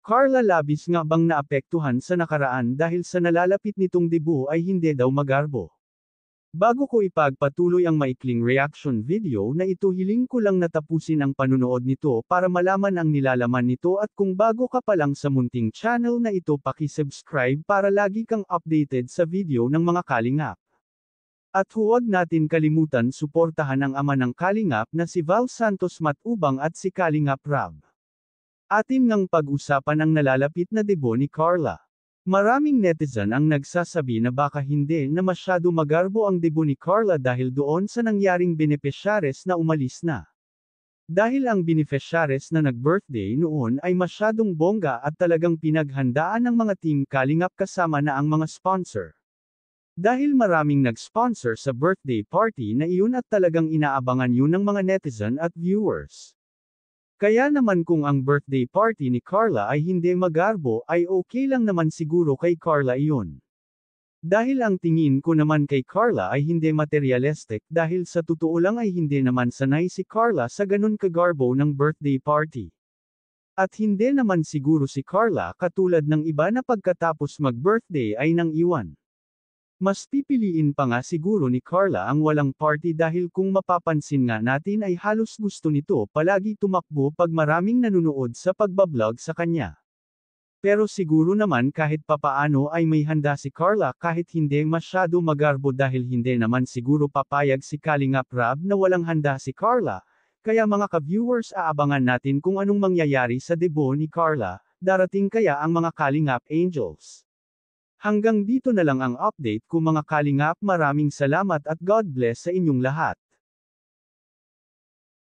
Carla labis nga bang naapektuhan sa nakaraan dahil sa nalalapit nitong debut ay hindi daw magarbo. Bago ko ipagpatuloy ang maikling reaction video na ito, hiling ko lang natapusin ang panunood nito para malaman ang nilalaman nito, at kung bago ka pa lang sa munting channel na ito, paki-subscribe para lagi kang updated sa video ng mga kalingap. At huwag natin kalimutan suportahan ang ama ng kalingap na si Val Santos Matubang at si Kalingap Rab. Atin ngang pag-usapan ang nalalapit na debut ni Carla. Maraming netizen ang nagsasabi na baka hindi na masyado magarbo ang debut ni Carla dahil doon sa nangyaring benepisyares na umalis na. Dahil ang benepisyares na nag-birthday noon ay masyadong bongga at talagang pinaghandaan ng mga team Kalingap kasama na ang mga sponsor. Dahil maraming nag-sponsor sa birthday party na iyon at talagang inaabangan yun ng mga netizen at viewers. Kaya naman kung ang birthday party ni Carla ay hindi magarbo ay okay lang naman siguro kay Carla iyon. Dahil ang tingin ko naman kay Carla ay hindi materialistic, dahil sa totoo lang ay hindi naman sanay si Carla sa ganun kagarbo ng birthday party. At hindi naman siguro si Carla katulad ng iba na pagkatapos mag-birthday ay nang iwan. Mas pipiliin pa nga siguro ni Carla ang walang party, dahil kung mapapansin nga natin ay halos gusto nito palagi tumakbo pag maraming nanunood sa pagbablog sa kanya. Pero siguro naman kahit papaano ay may handa si Carla kahit hindi masyado magarbo, dahil hindi naman siguro papayag si Kalingap Rab na walang handa si Carla. Kaya mga ka-viewers, aabangan natin kung anong mangyayari sa debut ni Carla. Darating kaya ang mga Kalingap Angels? Hanggang dito na lang ang update ko mga kalingap. Maraming salamat at God bless sa inyong lahat.